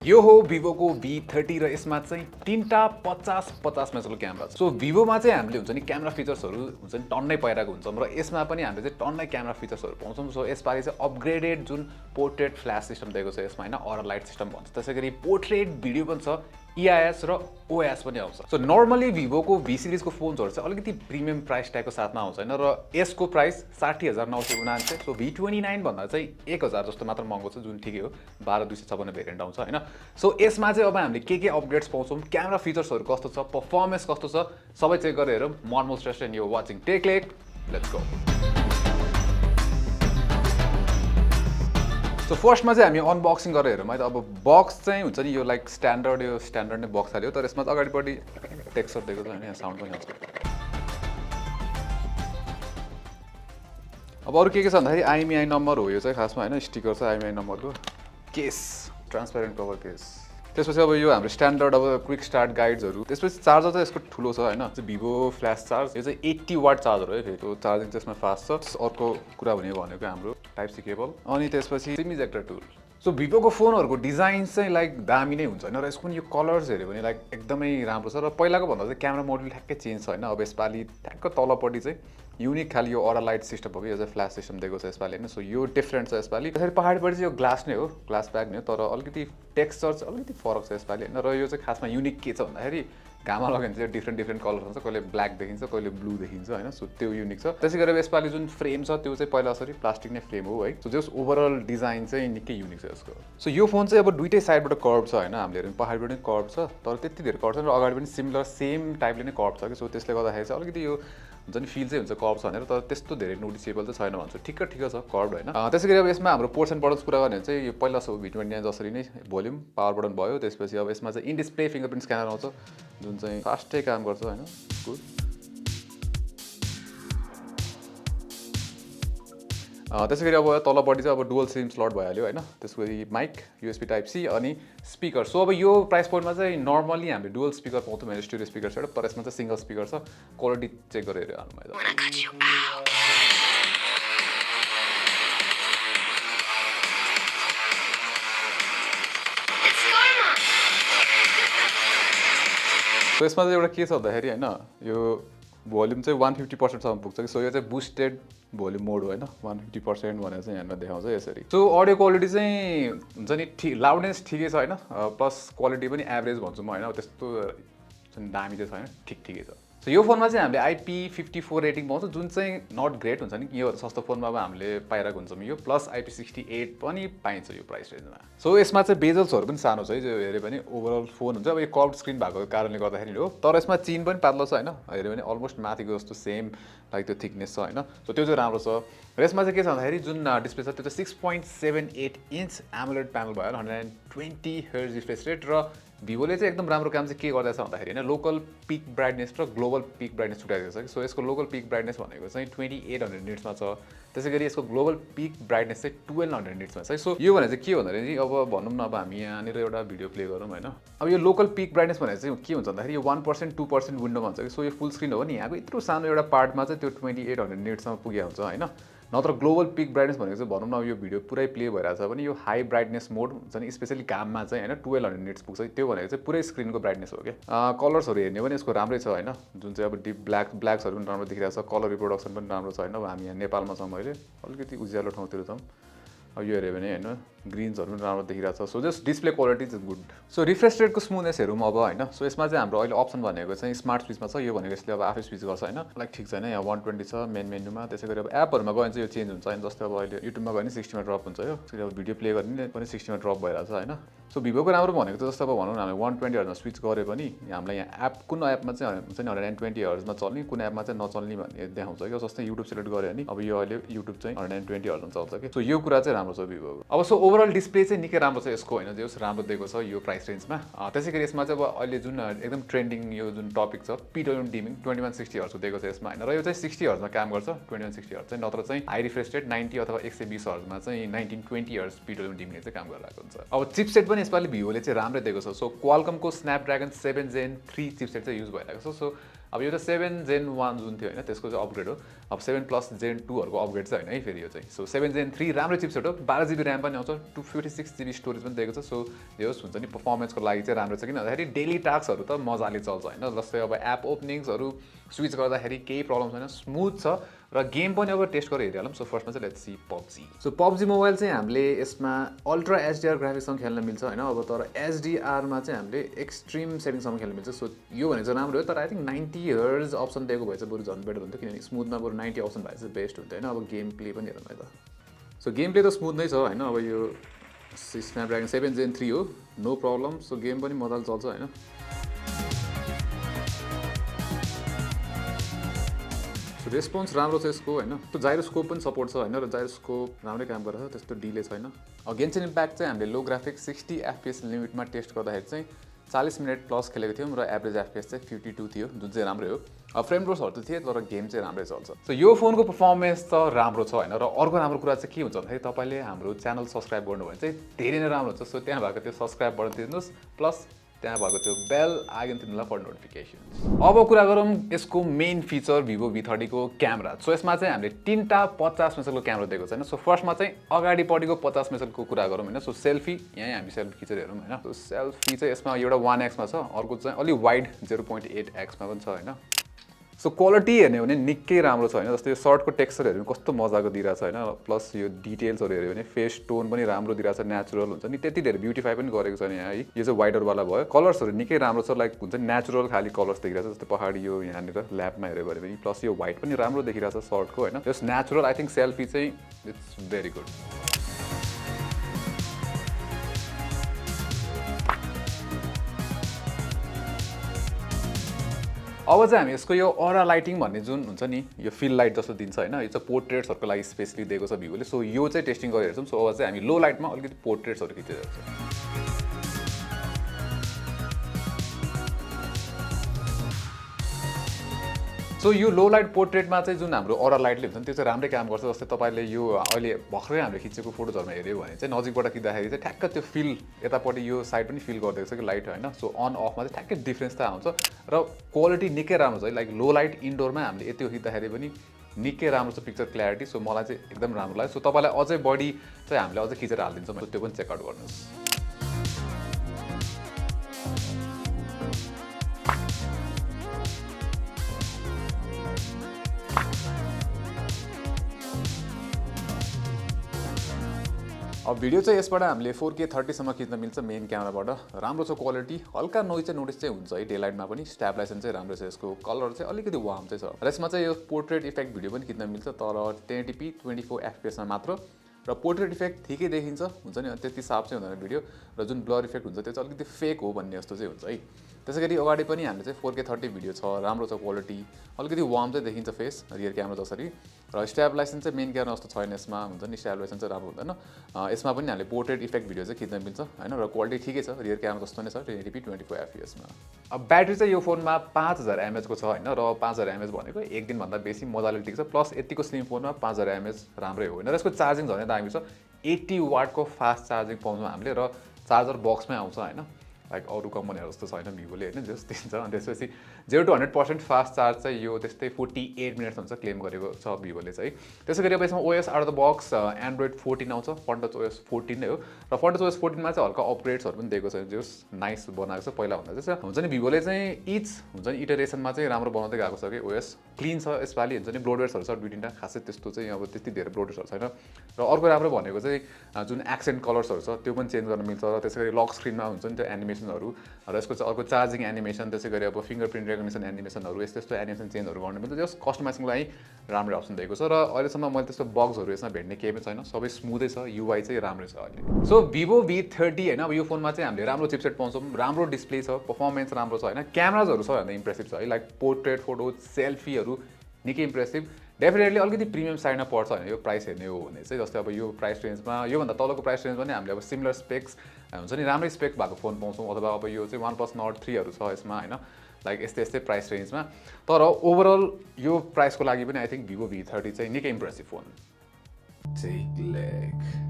यो हो Vivo को V30 र यसमा चाहिँ तीनटा 50-50 मेगापिक्सलको क्यामेरा छ। सो Vivo-मा चाहिँ हामीले हुन्छ नि क्यामेरा फिचर्सहरु हुन्छ नि टन्नै पाइरहेको हुन्छौं र यसमा पनि हामीले चाहिँ टन्नै क्यामेरा फिचर्सहरु पाउँछौं। सो यसपालि चाहिँ अपग्रेडेड जुन पोर्ट्रेट फ्ल्याश सिस्टम दिएको छ यसमा हैन, अरा लाइट सिस्टम भन्छ। त्यसैगरी पोर्ट्रेट भिडियो पनि छ, EIS र OIS पनि आउँछ। सो नर्मली Vivo को V सिरिज को फोन्सहरु चाहिँ अलिकति प्रिमियम प्राइस ट्यागको साथमा आउँछ हैन, र यसको प्राइस 60,999। सो V29 भन्दा चाहिँ 1000 जस्तो मात्र महँगो छ, जुन ठिकै हो। 12256 भेरिएन्ट आउँछ हैन। सो यसमा चाहिँ अब हामीले के अपग्रेड्स पाउँछौं, क्यामेरा फिचर्सहरु कस्तो छ, परफर्मेन्स कस्तो छ, सबै चेक गरेर म Anmol Shrestha and you are watching tech lake. Let's go. So फर्स्टमा चाहिँ हामी अनबक्सिङ गरेर हेरौँ है त। अब बक्स चाहिँ हुन्छ नि यो लाइक स्ट्यान्डर्ड नै बक्स हाल्यो, तर यसमा अगाडिपट्टि टेक्सचर दिएको छ हैन, यहाँ साउन्ड पनि आउँछ। अब अरु के छ भन्दाखेरि IMEI नम्बर हो यो चाहिँ खासमा हैन, स्टिकर छ IMEI नम्बरको। Case transparent cover case. त्यसपछि अब यो हाम्रो स्ट्यान्डर्ड अब क्विक स्टार्ट गाइड्सहरु। त्यसपछि चार्जर चाहिँ यसको ठुलो छ हैन, Vivo फ्ल्याश चार्ज। यो चाहिँ 80 वाट चार्जर हो है, फेरि चार्जिङ त्यसमा फास्ट छ। अर्को कुरा भनेको हाम्रो टाइप सी केबल, अनि त्यसपछि SIM ejector tool. So Vivo को फोनहरुको डिजाइन चाहिँ लाइक दामी नै हुन्छ हैन, र यसको यो कलर्स हेर्यो भने लाइक एकदमै राम्रो छ, र पहिलाको भन्दा चाहिँ क्यामेरा मोडुल ठ्याक्कै चेन्ज छ हैन। अब यसपालि ठ्याक्क तलपट्टि चाहिँ युनिक खाली यो अरा लाइट सिस्टम हो कि, यो चाहिँ फ्ल्याश सिस्टम दिएको छ यसपालि हैन। सो यो डिफरेन्ट छ यसपालि। त्यसरी पहाडपट्टि चाहिँ यो ग्लास नै हो, ग्लास ब्याक नै हो, तर अलिकति टेक्सचर चाहिँ अलिकति फरक छ यसपालि हैन। र यो चाहिँ खासमा युनिक के छ भन्दाखेरि घाममा लग्यो भने चाहिँ डिफरेन्ट कलर हुन्छ, कहिले ब्ल्याक देखिन्छ, कहिले ब्लू देखिन्छ हैन। सो त्यो युनिक छ। त्यसैगरी यसपालि जुन फ्रेम छ त्यो चाहिँ पहिला जसरी प्लास्टिक नै फ्रेम हो है। सो जस ओभरअल डिजाइन चाहिँ निकै युनिक छ यसको। सो यो फोन चाहिँ अब दुईटै साइडबाट कर्भ छ हैन, हामीले हेर्नु पहाडबाट पनि कर्भ छ, तर त्यति धेरै कर्भ छैन, र अगाडि पनि सिमिलर सेम टाइपले नै कर्भ छ कि। सो त्यसले गर्दाखेरि चाहिँ अलिकति यो हुन्छ नि फिल चाहिँ हुन्छ कर्भ छ भनेर, तर त्यस्तो धेरै नोटिसेबल चाहिँ छैन भन्छु। ठिक्क छ कर्भ हैन। त्यसैगरी अब यसमा हाम्रो पोर्ट्स एन्ड बटन्स कुरा गर्ने भने चाहिँ यो पहिला सो V29 जसरी नै भोल्युम पावर बटन भयो। त्यसपछि अब यसमा चाहिँ इन डिस्प्ले फिंगरप्रिन्ट स्क्यानर आउँछ, जुन चाहिँ फास्टै काम गर्छ हैन। गुड। त्यसैगरी अब तलपट्टि चाहिँ अब डुअल सिम स्लट भइहाल्यो हैन। त्यसपछि माइक, USB टाइप सी अनि स्पिकर। सो अब यो प्राइस पोइन्टमा चाहिँ नर्मली हामीले डुअल स्पिकर पाउँछौँ हैन, स्टिरियो स्पिकर छ, तर यसमा चाहिँ सिंगल स्पिकर छ। क्वालिटी चेक गरेर हेर्नु मैले। सो यसमा चाहिँ एउटा के छ भन्दाखेरि हैन, यो भोल्युम चाहिँ 150% सम्म पुग्छ कि। सो यो चाहिँ बुस्टेड भोल्युम मोड हो हैन, 150% भनेर चाहिँ यहाँमा देखाउँछ यसरी। सो अडियो क्वालिटी चाहिँ हुन्छ नि लाउडनेस ठिकै छ हैन, प्लस क्वालिटी पनि एभरेज भन्छु म हैन, त्यस्तो दामी चाहिँ छैन, ठिकै छ। सो यो फोनमा चाहिँ हामीले IP54 रेटिङ पाउँछ, जुन चाहिँ नट ग्रेट हुन्छ नि। यो सस्तो फोनमा अब हामीले पाइरहेको हुन्छौँ यो, प्लस IP68 पनि पाइन्छ यो प्राइस रेन्जमा। सो यसमा चाहिँ बेजल्सहरु पनि सानो छ है, जो हेर्यो भने ओभरअल फोन हुन्छ। अब यो कर्भ स्क्रिन भएको कारणले गर्दाखेरि हो, तर यसमा चिन पनि पातलो छ हैन, हेर्यो भने अलमोस्ट माथिको जस्तो सेम लाइक त्यो थिकनेस छ हैन। सो त्यो चाहिँ राम्रो छ। र यसमा चाहिँ के छ भन्दाखेरि जुन डिस्प्ले छ त्यो चाहिँ 6.78 इन्च AMOLED प्यानल भयो, 120 Hz रिफ्रेश रेट। र Vivo-ले चाहिँ एकदम राम्रो काम चाहिँ के गर्दैछ भन्दाखेरि हैन, लोकल पिक ब्राइटनेस र ग्लोबल पिक ब्राइटनेस छुट्याएको छ कि। सो यसको लोकल पिक ब्राइटनेस भनेको चाहिँ 2800 निट्समा छ। त्यसैगरी यसको ग्लोबल पिक ब्राइटनेस चाहिँ 1200 निट्समा छ। सो यो भने चाहिँ के भन्दाखेरि अब भनौँ न, अब हामी यहाँनिर एउटा भिडियो प्ले गरौँ हैन। अब यो लोकल पिक ब्राइटनेस भनेको चाहिँ के हुन्छ भन्दाखेरि यो 1% 2% विन्डो भन्छ कि। सो यो फुल स्क्रिन हो नि, यहाँको यत्रो सानो एउटा पार्टमा चाहिँ त्यो 2800 निट्समा पुगेको हुन्छ हैन। नत्र ग्लोबल पिक ब्राइटनेस भनेको चाहिँ भनौँ न, यो भिडियो पुरै प्ले भइरहेछ भने यो हाई ब्राइटनेस मोड हुन्छ नि, स्पेशली घाममा चाहिँ हैन 1200 निट्स पुग्छ। त्यो भनेको चाहिँ पुरै स्क्रिनको ब्राइटनेस हो क्या। कलर्सहरु हेर्ने पनि यसको राम्रै छ हैन, जुन चाहिँ अब डिप ब्ल्याक्सहरु पनि राम्रो देखिरहेछ, कलर रिप्रोडक्सन पनि राम्रो छ हैन। अब हामी यहाँ नेपालमा छौँ अहिले, अलिकति उज्यालो ठाउँतिर छौँ। अब यो हेर्यो भने हैन ग्रिन्सहरु पनि राम्रो देखिरहेछ। So just display quality is good. So refresh रेटको स्मुथनेस हेरौँ अब हैन। सो यसमा चाहिँ हाम्रो अहिले अप्सन भनेको चाहिँ स्मार्ट स्विचमा छ। यो भनेको यसले अब आफै स्विच गर्छ हैन, लाइक ठिक छ हैन। यहाँ 120 छ मेन मेन्युमा। त्यसैगरी अब एपहरुमा गयो भने चाहिँ यो चेन्ज हुन्छ हैन। जस्तै अब अहिले युट्युबमा गयो भने 60 मा ड्रप हुन्छ यो। त्यसैले अब भिडियो प्ले गर्ने पनि 60 मा ड्रप भइरहेछ हैन। सो Vivo-को राम्रो भनेको चाहिँ जस्तो अब भनौँ न, हामीले 120 हर्जमा स्विच गरे पनि हामीलाई यहाँ कुन एपमा चाहिँ हुन्छ नि 120 हर्जमा चल्ने, कुन एपमा चाहिँ नचल्ने भन्ने देखाउँछ कि। जस्तै युट्युब सिलेक्ट गरे भने अब यो अहिले युट्युब चाहिँ 120 हर्जमा चल्छ कि। सो यो कुरा चाहिँ राम्रो छ Vivo-को। अब सो ओभरअल डिस्प्ले चाहिँ निकै राम्रो छ यसको हैन, जे राम्रो दिएको छ यो प्राइस रेन्जमा। त्यसैगरी यसमा चाहिँ अब अहिले जुन एकदम ट्रेन्डिङ यो जुन टपिक छ PWM डिमिङ 2160 हर्जको दिएको छ यसमा हैन, र यो चाहिँ 60 हर्जमा काम गर्छ। 2160 हर्ज चाहिँ, नत्र चाहिँ हाई रिफ्रेश रेट 90 अथवा 120 हर्जमा चाहिँ 1920 हर्ज PWM डिमिङले चाहिँ काम गरिरहेको हुन्छ। अब चिपसेट पनि यसपालि Vivo-ले चाहिँ राम्रै दिएको छ। सो क्वालकमको Snapdragon 7 Gen 3 चिपसेट चाहिँ युज भइरहेको छ। सो अब यो त 7 Gen 1 जुन थियो हैन, त्यसको चाहिँ अपग्रेड हो। अब 7 प्लस जेन 2 हरुको अपग्रेड चाहिँ हैन है फेरि यो चाहिँ सो 7 जेन 3 राम्रो चिपसेट हो 12GB र्याम पनि आउँछ 256GB स्टोरेज पनि दिएको छ सो जे होस् हुन्छ नि परफर्मेन्सको लागि चाहिँ राम्रो छ किन भन्दाखेरि डेली टास्कहरु त मजाले चल्छ हैन जस्तै अब एप ओपनिङ्सहरु स्विच गर्दाखेरि केही प्रब्लम छैन स्मुथ छ र गेम पनि अब टेस्ट गरेर हेरिहालौँ सो फर्स्टमा चाहिँ let's see PUBG so PUBG mobile चाहिँ हामीले यसमा अल्ट्रा एचडीआर ग्राफिक्ससँग खेल्न मिल्छ हैन अब तर एचडीआर मा चाहिँ हामीले एक्सट्रिम सेटिङसम्म खेल्न मिल्छ सो यो भने चाहिँ राम्रो हो तर आई थिंक 90 हर्ज अप्सन दिएको भए चाहिँ बरु झन् बेटर हुन्थ्यो किनभने स्मुथमा बरु 90 अप्सन भए चाहिँ बेस्ट हुन्थ्यो हैन अब गेम प्ले पनि हेरौँ है त सो गेम प्ले त स्मुथ नै छ हैन अब यो स्न्यापड्रागन 7 जेन 3 हो नो प्रब्लम सो गेम पनि मजाले चल्छ हैन रेस्पोन्स राम्रो छ यसको हैन त्यो जाइरोस्कोप पनि सपोर्ट छ हैन र जाइरोस्कोप राम्रै काम गरेछ त्यस्तो डिले छैन गेन्सन इम्प्याक्ट चाहिँ हामीले लो ग्राफिक्स 60 FPS लिमिटमा टेस्ट गर्दाखेरि चाहिँ 40 मिनेट प्लस खेलेको थियौं र एभरेज FPS चाहिँ 52 थियो जुन चाहिँ राम्रै हो अब फ्रेम रेट्सहरु त थिए तर गेम चाहिँ राम्रै चल्छ सो यो फोनको परफर्मेन्स त राम्रो छ हैन र अर्को राम्रो कुरा चाहिँ के हुन्छ भन्दाखेरि तपाईले हाम्रो च्यानल सब्स्क्राइब गर्नु भने चाहिँ धेरै नै राम्रो हुन्छ सो त्यहाँ भएको त्यो सब्स्क्राइब बटन थिच्नुस् प्लस त्यहाँ भएको त्यो बेल आइकन थिच्नुलाई फर नोटिफिकेसन अब कुरा गरौँ यसको मेन फिचर Vivo V30 को क्यामेरा सो यसमा चाहिँ हामीले तीनटा 50 मेगापिक्सलको क्यामेरा दिएको छ हैन सो फर्स्टमा चाहिँ अगाडिपट्टिको 50 मेगापिक्सलको कुरा गरौँ हैन सो सेल्फी यही हामी सेल्फी खिचेर हेरौँ हैन सो सेल्फी चाहिँ यसमा एउटा 1x मा छ अर्को चाहिँ अलि वाइड 0.8x मा पनि छ हैन सो क्वालिटी हेर्ने हो भने निकै राम्रो छ हैन जस्तै यो सर्टको टेक्सचरहरु कस्तो मजाको दिइरा छ हैन प्लस यो डिटेल्सहरु हेर्यो भने फेस टोन पनि राम्रो दिइरा छ नेचुरल हुन्छ नि त्यति धेरै ब्युटिफाई पनि गरेको छ नि यहाँ है यो चाहिँ वाइडर वाला भयो कलर्सहरु निकै राम्रो छ लाइक हुन्छ नेचुरल खाली कलर्स देखिरा छ जस्तै पहाडी यो यहाँनिर ल्याबमा हेर्यो भने पनि प्लस यो व्हाइट पनि राम्रो देखिरा छ सर्टको हैन just natural I think selfie चाहिँ इट्स भेरी गुड अब चाहिँ हामी यसको यो अरा लाइटिङ भन्ने जुन हुन्छ नि यो फिल लाइट जस्तो दिन्छ हैन यो चाहिँ पोर्ट्रेट्सहरुको लागि स्पेशली दिएको छ Vivoले सो यो चाहिँ टेस्टिङ गरेर हेर्छौं सो अब चाहिँ हामी लो लाइटमा अलिकति पोर्ट्रेट्सहरु खिचेर हेर्छौं सो यो लो लाइट पोर्ट्रेटमा चाहिँ जुन हाम्रो अरा लाइटले हुन्छ नि त्यो चाहिँ राम्रै काम गर्छ जस्तै तपाईले यो अहिले भर्खरै हामीले खिचेको फोटोजहरुमा हेर्यो भने चाहिँ नजिकबाट खिच्दाखेरि चाहिँ ठ्याक्क त्यो फिल यतापट्टि यो साइड पनि फिल गर्दैछ कि लाइट हैन सो अन अफमा चाहिँ ठ्याक्कै डिफरेन्स त आउँछ र क्वालिटी निकै राम्रो छ है लाइक लो लाइट इन्डोरमा हामीले यति खिच्दाखेरि पनि निकै राम्रो छ पिक्चर क्ल्यारिटी सो मलाई चाहिँ एकदम राम्रो लाग्यो सो तपाईलाई अझै बढी चाहिँ हामीले अझै खिचेर हाल्दिन्छौँ त्यो पनि चेक आउट गर्नुस् अब भिडियो चाहिँ यसबाट हामीले 4K 30 सम्म खिच्न मिल्छ मेन क्यामेराबाट राम्रो छ क्वालिटी हल्का नोइज चाहिँ नोटिस चाहिँ हुन्छ है डे लाइटमा पनि स्टेबलाइजेसन चाहिँ राम्रो छ यसको कलर चाहिँ अलिकति वार्म चाहिँ छ र यसमा चाहिँ यो पोर्ट्रेट इफेक्ट भिडियो पनि खिच्न मिल्छ तर 1080p 24 FPS मा मात्र र पोर्ट्रेट इफेक्ट ठिकै देखिन्छ हुन्छ नि त्यति साफ चाहिँ हुँदैन भिडियो र जुन ब्लर इफेक्ट हुन्छ त्यो चाहिँ अलिकति फेक हो भन्ने जस्तो चाहिँ हुन्छ है त्यसैगरी अगाडि पनि हामीले चाहिँ 4K 30 भिडियो छ राम्रो छ क्वालिटी अलिकति वार्म चाहिँ देखिन्छ फेस रियर क्यामेरा जसरी र स्टेबलाइजेसन चाहिँ मेन क्यामेरा जस्तो छैन यसमा हुन्छ नि स्टेबलाइजेसन चाहिँ राम्रो हुँदैन यसमा पनि हामीले पोर्ट्रेट इफेक्ट भिडियो चाहिँ खिच्न मिल्छ हैन र क्वालिटी ठिकै छ रियर क्यामेरा जस्तो नै छ 1080p 24 FPS मा अब ब्याट्री चाहिँ यो फोनमा 5000 mAh को छ हैन र 5000 mAh भनेको एक दिन भन्दा बेसी मजाले टिक्छ प्लस यतिको स्लिम फोनमा 5000 mAh राम्रै हो हैन र यसको चार्जिङ झनै दामी छ 80 वाट को फास्ट चार्जिङ पाउँछौँ हामीले र चार्जर बक्समै आउँछ हैन लाइक अरु कम्पनीहरु जस्तो छैन Vivoले हैन जस दिन्छ अनि त्यसपछि 0 to 100% फास्ट चार्ज चाहिँ यो त्यस्तै 48 मिनेट्स हुन्छ क्लेम गरेको छ Vivoले चाहिँ त्यसैगरी अब यसमा OS out of the box Android 14 आउँछ फन्टच OS 14 नै हो र फन्टच OS 14 मा चाहिँ हल्का अपग्रेड्सहरु पनि दिएको छ जस नाइस बनाएको छ पहिला भन्दा चाहिँ हुन्छ नि Vivoले चाहिँ इच हुन्छ नि इटरेसनमा चाहिँ राम्रो बनाउँदै गएको छ के OS क्लीन छ यसपाली हुन्छ नि ब्लोडवेयर्सहरु छ दुई तीनटा खासै त्यस्तो चाहिँ अब त्यति धेरै ब्लोडवेयर्सहरु छैन र अर्को राम्रो भनेको चाहिँ जुन एक्सेन्ट कलर्सहरु छ त्यो पनि चेन्ज गर्न मिल्छ र त्यसैगरी लक स्क्रिनमा हुन्छ नि त्यो एनिमेसनहरु र यसको चाहिँ अर्को चार्जिङ एनिमेसन त्यसैगरी अब फिंगरप्रिन्ट रेकग्निसन एनिमेसनहरु यस्तो एनिमेसन चेन्जहरु गर्न मिल्छ जस कस्टमाइजिङको लागि राम्रो अप्सन दिएको छ र अहिलेसम्म मैले त्यस्तो बग्सहरु यसमा भेट्ने केही पनि छैन सबै स्मुथै छ UI चाहिँ राम्रै छ अहिले सो Vivo V30 हैन अब यो फोनमा चाहिँ हामीले राम्रो चिपसेट पाउँछौं राम्रो डिस्प्ले छ परफर्मेन्स राम्रो छ हैन क्यामेराजहरु सबैभन्दा इम्प्रेसिभ छ है लाइक पोर्ट्रेट फोटो सेल्फीहरु निकै इम्प्रेसिभ डेफिनेटली अलिकति प्रिमियम साइडमा पर्छ हैन यो प्राइस हेर्ने हो भने चाहिँ जस्तै अब यो प्राइस रेन्जमा यो भन्दा तलको प्राइस रेन्जमा नि हामीले अब सिमिलर स्पेक्स हुन्छ नि राम्रै स्पेक भएको फोन पाउँछौं अथवा अब यो चाहिँ OnePlus Nord 3 हरु छ यसमा हैन लाइक यस्तै प्राइस रेन्जमा तर ओभरअल यो प्राइसको लागि पनि आई थिंक Vivo V30 चाहिँ निकै इम्प्रेसिभ फोन टेक लेग